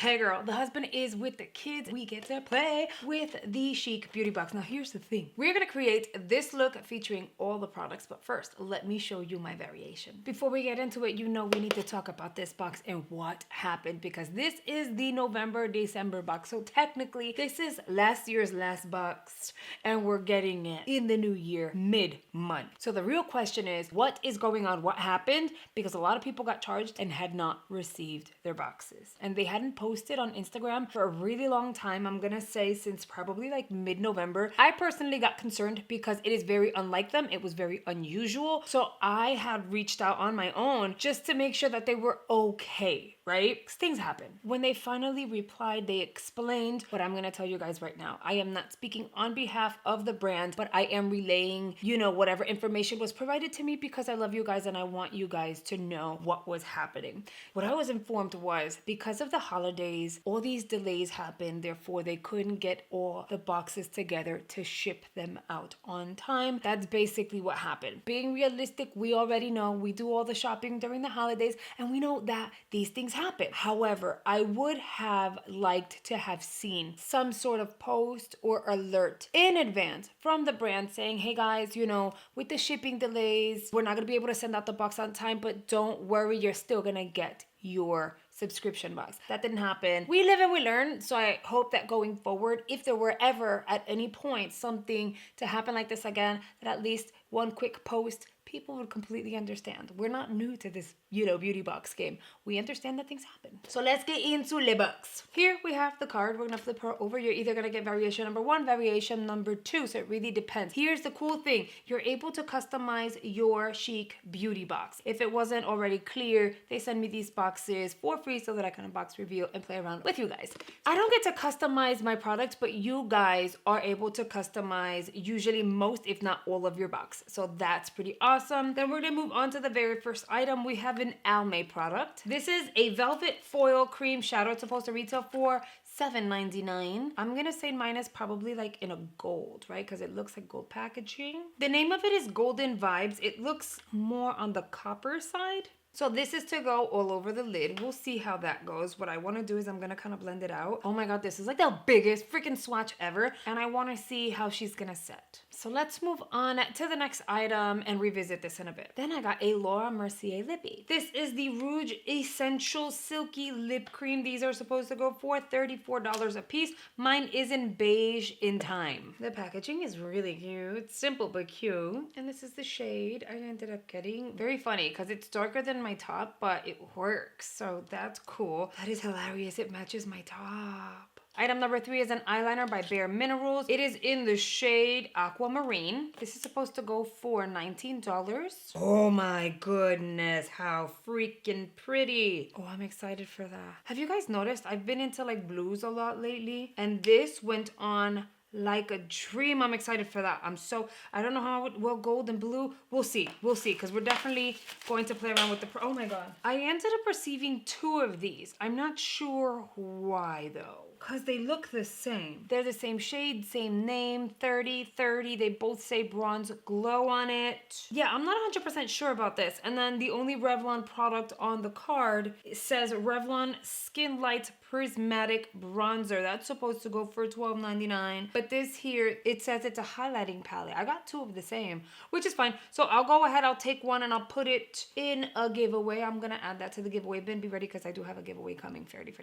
Hey girl, the husband is with the kids. We get to play with the Chic beauty box. Now here's the thing. We're gonna create this look featuring all the products, but first, let me show you my variation. Before we get into it, you know we need to talk about this box and what happened, because this is the November-December box. So technically, this is last year's last box, and we're getting it in the new year, mid-month. So the real question is, what is going on? What happened? Because a lot of people got charged and had not received their boxes. And they hadn't posted on Instagram for a really long time. I'm gonna say since probably like mid-November. I personally got concerned because it is very unlike them. It was very unusual. So I had reached out on my own just to make sure that they were okay, right? 'Cause things happen. When they finally replied, they explained what I'm gonna tell you guys right now. I am not speaking on behalf of the brand, but I am relaying, you know, whatever information was provided to me because I love you guys and I want you guys to know what was happening. What I was informed was because of the holidays, all these delays happened, therefore they couldn't get all the boxes together to ship them out on time. That's basically what happened. Being realistic, we already know we do all the shopping during the holidays and we know that these things happen. However, I would have liked to have seen some sort of post or alert in advance from the brand saying, hey guys, you know, with the shipping delays, we're not gonna be able to send out the box on time, but don't worry, you're still gonna get your subscription box. That didn't happen. We live and we learn. So I hope that going forward, if there were ever at any point something to happen like this again, that at least one quick post, people would completely understand. We're not new to this, you know, beauty box game. We understand that things happen. So let's get into the box. Here we have the card. We're gonna flip her over. You're either gonna get variation number 1, variation number 2. So it really depends. Here's the cool thing. You're able to customize your Chic beauty box. If it wasn't already clear, they send me these boxes for free so that I can unbox, review, and play around with you guys. I don't get to customize my products, but you guys are able to customize usually most, if not all of your box. So that's pretty awesome. Then we're gonna move on to the very first item. We have an Almay product. This is a velvet foil cream shadow. It's supposed to retail for $7.99. I'm gonna say mine is probably like in a gold, right? Because it looks like gold packaging. The name of it is Golden Vibes. It looks more on the copper side. So this is to go all over the lid. We'll see how that goes. What I want to do is I'm going to kind of blend it out. Oh my God, this is like the biggest freaking swatch ever. And I want to see how she's going to set. So let's move on to the next item and revisit this in a bit. Then I got a Laura Mercier lippy. This is the Rouge Essential Silky Lip Cream. These are supposed to go for $34 a piece. Mine is in beige in time. The packaging is really cute. Simple but cute. And this is the shade I ended up getting. Very funny because it's darker than my top, but it works. So that's cool. That is hilarious. It matches my top. Item number 3 is an eyeliner by Bare Minerals. It is in the shade Aquamarine. This is supposed to go for $19. Oh my goodness, how freaking pretty. Oh, I'm excited for that. Have you guys noticed? I've been into like blues a lot lately, and this went on like a dream. I'm excited for that. I don't know how it will gold and blue. We'll see, because we're definitely going to play around with the, oh my God. I ended up receiving 2 of these. I'm not sure why though, because they look the same. They're the same shade, same name, 3030. They both say Bronze Glow on it. Yeah, I'm not 100% sure about this. And then the only Revlon product on the card says Revlon Skin Light Prismatic Bronzer. That's supposed to go for $12.99. But this here, it says it's a highlighting palette. I got 2 of the same, which is fine. So I'll go ahead, I'll take one and I'll put it in a giveaway. I'm gonna add that to the giveaway bin. Be ready because I do have a giveaway coming fairly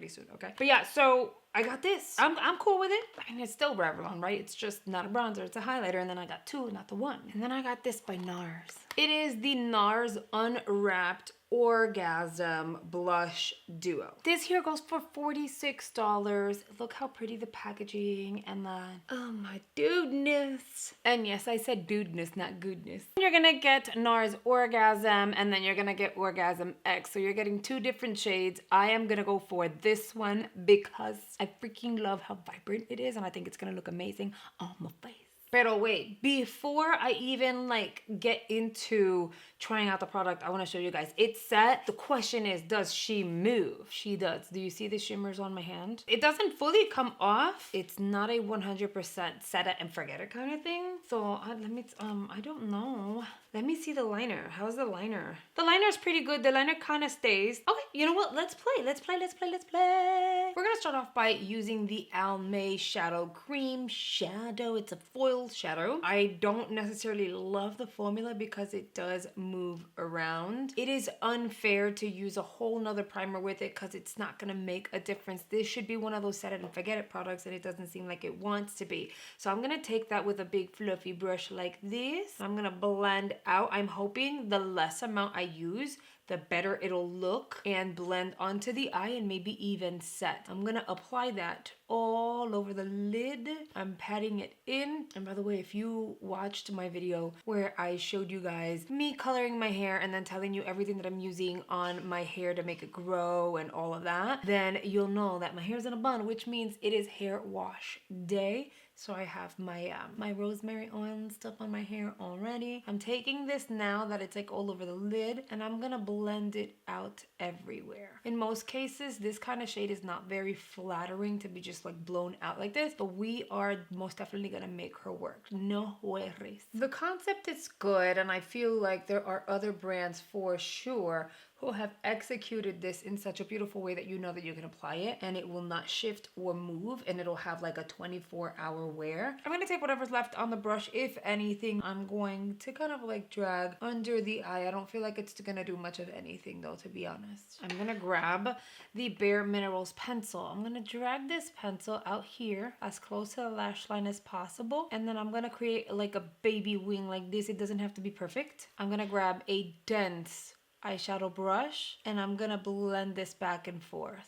soon, okay? But yeah, so I got this. I'm cool with it. I mean, it's still Revlon, right? It's just not a bronzer, it's a highlighter. And then I got 2, not the 1. And then I got this by NARS. It is the NARS Unwrapped Orgasm Blush Duo. This here goes for $46. Look how pretty the packaging and the, oh my dudeness. And yes, I said dudeness, not goodness. You're gonna get NARS Orgasm and then you're gonna get Orgasm X. So you're getting 2 different shades. I am gonna go for this one because I freaking love how vibrant it is and I think it's gonna look amazing on my face. Pero wait, before I even like get into trying out the product, I want to show you guys. It's set. The question is, does she move? She does. Do you see the shimmers on my hand? It doesn't fully come off. It's not a 100% set it and forget it kind of thing. So let me, I don't know. Let me see the liner. How's the liner? The liner is pretty good. The liner kind of stays. Okay, you know what? Let's play. Let's play. Let's play. Let's play. We're going to start off by using the Almay Shadow Cream Shadow. It's a foil shadow. I don't necessarily love the formula because it does move around. It is unfair to use a whole nother primer with it because it's not going to make a difference. This should be one of those set it and forget it products and it doesn't seem like it wants to be. So I'm going to take that with a big fluffy brush like this. I'm going to blend out. I'm hoping the less amount I use, the better it'll look and blend onto the eye and maybe even set. I'm gonna apply that all over the lid. I'm patting it in. And by the way, if you watched my video where I showed you guys me coloring my hair and then telling you everything that I'm using on my hair to make it grow and all of that, then you'll know that my hair's in a bun, which means it is hair wash day. So I have my my rosemary oil and stuff on my hair already. I'm taking this now that it's like all over the lid and I'm gonna blend it out everywhere. In most cases, this kind of shade is not very flattering to be just like blown out like this, but we are most definitely gonna make her work. No worries. The concept is good and I feel like there are other brands for sure who have executed this in such a beautiful way that you know that you can apply it and it will not shift or move and it'll have like a 24-hour wear. I'm gonna take whatever's left on the brush. If anything, I'm going to kind of like drag under the eye. I don't feel like it's gonna do much of anything though, to be honest. I'm gonna grab the Bare Minerals pencil. I'm gonna drag this pencil out here as close to the lash line as possible. And then I'm gonna create like a baby wing like this. It doesn't have to be perfect. I'm gonna grab a dense eyeshadow brush and I'm gonna blend this back and forth.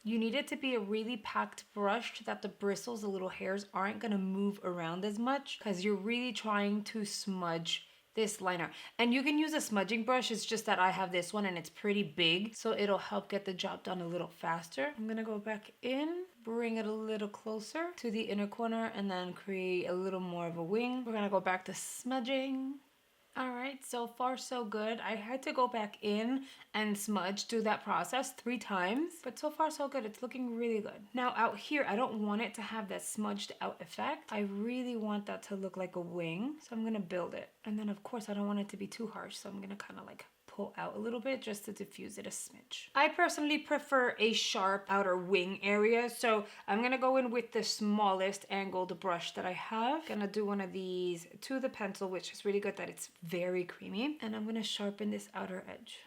You need it to be a really packed brush so that the bristles, the little hairs, aren't gonna move around as much because you're really trying to smudge this liner. And you can use a smudging brush, it's just that I have this one and it's pretty big, so it'll help get the job done a little faster. I'm gonna go back in, bring it a little closer to the inner corner and then create a little more of a wing. We're gonna go back to smudging. All right, so far so good. I had to go back in and smudge, do that process 3 times, but so far so good. It's looking really good. Now out here, I don't want it to have that smudged out effect. I really want that to look like a wing, so I'm gonna build it. And then of course, I don't want it to be too harsh, so I'm gonna kind of like pull out a little bit just to diffuse it a smidge. I personally prefer a sharp outer wing area, so I'm gonna go in with the smallest angled brush that I have. Gonna do one of these to the pencil, which is really good that it's very creamy, and I'm gonna sharpen this outer edge.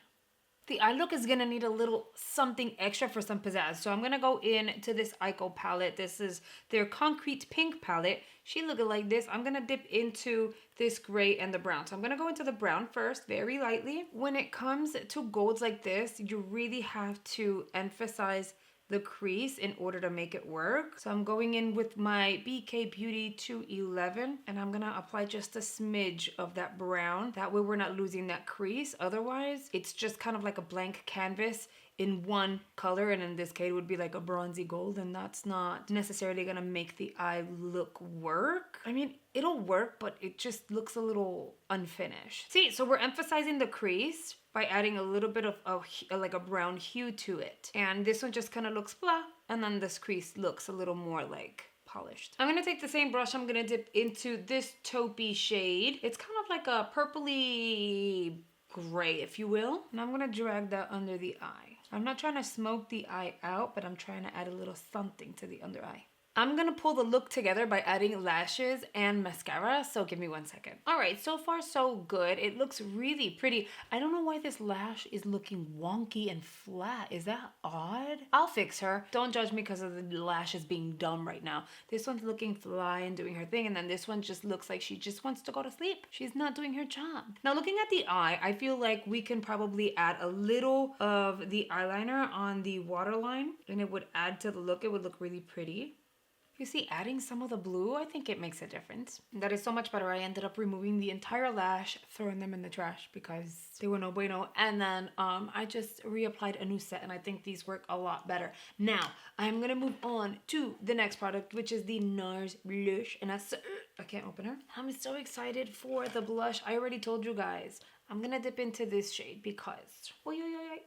The eye look is gonna need a little something extra for some pizzazz. So I'm gonna go in to this Ico palette. This is their Concrete Pink palette. She looking like this. I'm gonna dip into this gray and the brown. So I'm gonna go into the brown first, very lightly. When it comes to golds like this, you really have to emphasize the crease in order to make it work. So I'm going in with my BK Beauty 211 and I'm gonna apply just a smidge of that brown. That way we're not losing that crease. Otherwise, it's just kind of like a blank canvas in one color, and in this case it would be like a bronzy gold, and that's not necessarily gonna make the eye look work. I mean, it'll work, but it just looks a little unfinished. See, so we're emphasizing the crease by adding a little bit of like a brown hue to it. And this one just kind of looks blah, and then this crease looks a little more like polished. I'm gonna take the same brush, I'm gonna dip into this taupey shade. It's kind of like a purpley gray, if you will. And I'm gonna drag that under the eye. I'm not trying to smoke the eye out, but I'm trying to add a little something to the under eye. I'm gonna pull the look together by adding lashes and mascara, so give me 1 second. All right, so far so good. It looks really pretty. I don't know why this lash is looking wonky and flat. Is that odd? I'll fix her. Don't judge me because of the lashes being dumb right now. This one's looking fly and doing her thing, and then this one just looks like she just wants to go to sleep. She's not doing her job. Now looking at the eye, I feel like we can probably add a little of the eyeliner on the waterline, and it would add to the look. It would look really pretty. You see, adding some of the blue, I think it makes a difference. That is so much better. I ended up removing the entire lash, throwing them in the trash because they were no bueno. And then I just reapplied a new set, and I think these work a lot better. Now, I'm gonna move on to the next product, which is the NARS blush. And I can't open her. I'm so excited for the blush. I already told you guys. I'm gonna dip into this shade because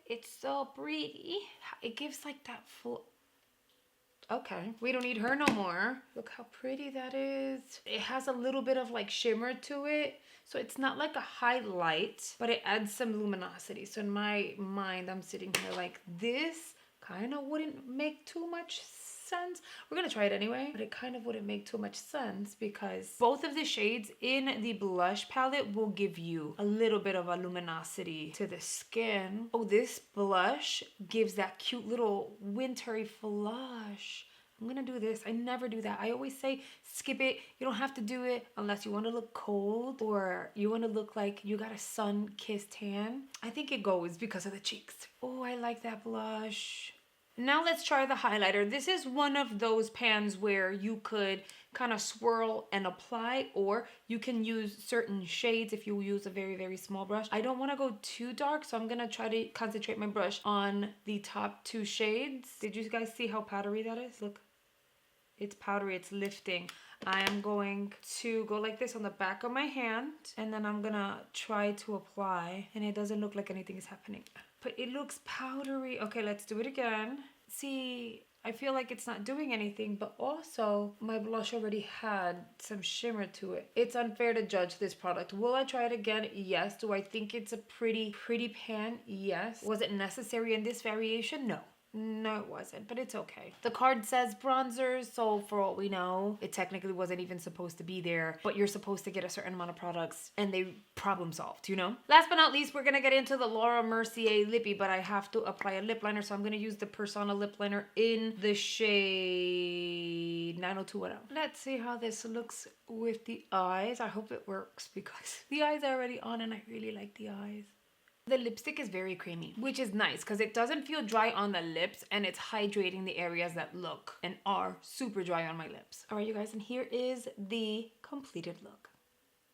it's so pretty. It gives like that full... Okay, we don't need her no more. Look how pretty that is. It has a little bit of like shimmer to it. So it's not like a highlight, but it adds some luminosity. So in my mind, I'm sitting here like this kind of wouldn't make too much sense. We're gonna try it anyway, but it kind of wouldn't make too much sense because both of the shades in the blush palette will give you a little bit of a luminosity to the skin. Oh, this blush gives that cute little wintry flush. I'm gonna do this. I never do that. I always say skip it. You don't have to do it unless you want to look cold or you want to look like you got a sun-kissed tan. I think it goes because of the cheeks. Oh, I like that blush. Now let's try the highlighter. This is one of those pans where you could kind of swirl and apply, or you can use certain shades if you use a very, very small brush. I don't want to go too dark, so I'm going to try to concentrate my brush on the top two shades. Did you guys see how powdery that is? Look, it's powdery, it's lifting. I am going to go like this on the back of my hand, and then I'm going to try to apply, and it doesn't look like anything is happening. But it looks powdery. Okay, let's do it again. See, I feel like it's not doing anything, but also my blush already had some shimmer to it. It's unfair to judge this product. Will I try it again? Yes. Do I think it's a pretty pan? Yes. Was it necessary in this variation? No. No, it wasn't, but it's okay. The card says bronzers, so for all we know, it technically wasn't even supposed to be there, but you're supposed to get a certain amount of products and they problem solved, you know? Last but not least, we're gonna get into the Laura Mercier lippy, but I have to apply a lip liner, so I'm gonna use the Persona lip liner in the shade 90210. Let's see how this looks with the eyes. I hope it works because the eyes are already on and I really like the eyes. The lipstick is very creamy, which is nice because it doesn't feel dry on the lips and it's hydrating the areas that look and are super dry on my lips. All right, you guys, and here is the completed look.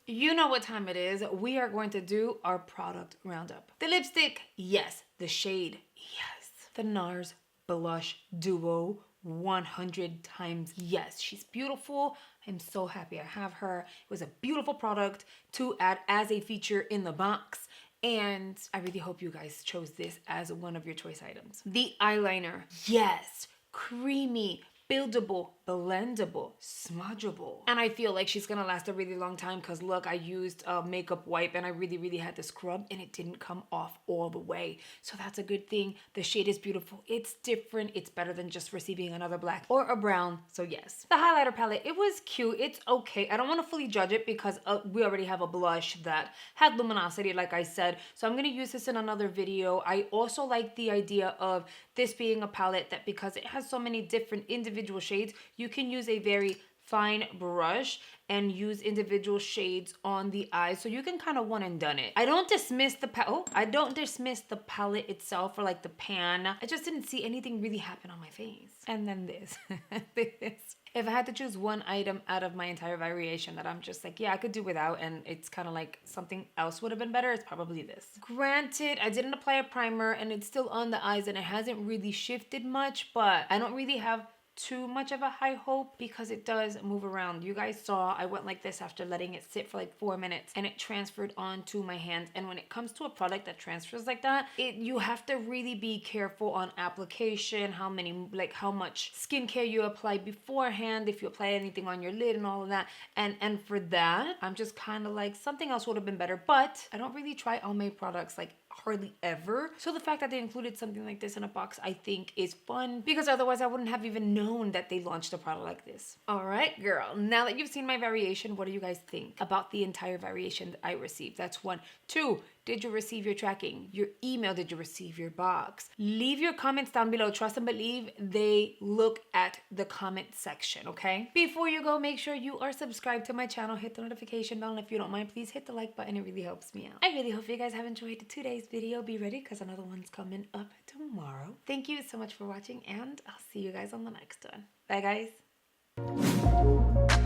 You know what time it is. We are going to do our product roundup. The lipstick, yes. The shade, yes. The NARS Blush Duo, 100 times yes. She's beautiful. I'm so happy I have her. It was a beautiful product to add as a feature in the box. And I really hope you guys chose this as one of your choice items. The eyeliner, yes, creamy, buildable, blendable, smudgeable. And I feel like she's gonna last a really long time because look, I used a makeup wipe and I really had to scrub and it didn't come off all the way. So that's a good thing. The shade is beautiful. It's different. It's better than just receiving another black or a brown. So yes. The highlighter palette, it was cute. It's okay. I don't want to fully judge it because we already have a blush that had luminosity, like I said. So I'm gonna use this in another video. I also like the idea of this being a palette that because it has so many different individual shades, you can use a very fine brush and use individual shades on the eyes, so you can kind of one and done it. I don't dismiss the palette itself or like the pan. I just didn't see anything really happen on my face. And then this. If I had to choose one item out of my entire variation that I'm just like, yeah, I could do without, and it's kind of like something else would have been better, it's probably this. Granted, I didn't apply a primer and it's still on the eyes and it hasn't really shifted much, but I don't really have too much of a high hope because it does move around. You guys saw I went like this after letting it sit for like 4 minutes and it transferred onto my hand. And when it comes to a product that transfers like that, you have to really be careful on application, how much skincare you apply beforehand, if you apply anything on your lid and all of that. And for that, I'm just kind of like, something else would have been better, but I don't really try all my products like hardly ever. So the fact that they included something like this in a box, I think is fun because otherwise I wouldn't have even known that they launched a product like this. All right, girl. Now that you've seen my variation, what do you guys think about the entire variation that I received? That's 1. 2, did you receive your tracking? Your email, did you receive your box? Leave your comments down below. Trust and believe they look at the comment section, okay? Before you go, make sure you are subscribed to my channel. Hit the notification bell, and if you don't mind, please hit the like button. It really helps me out. I really hope you guys have enjoyed today's video. Be ready because another one's coming up tomorrow. Thank you so much for watching, and I'll see you guys on the next one. Bye, guys.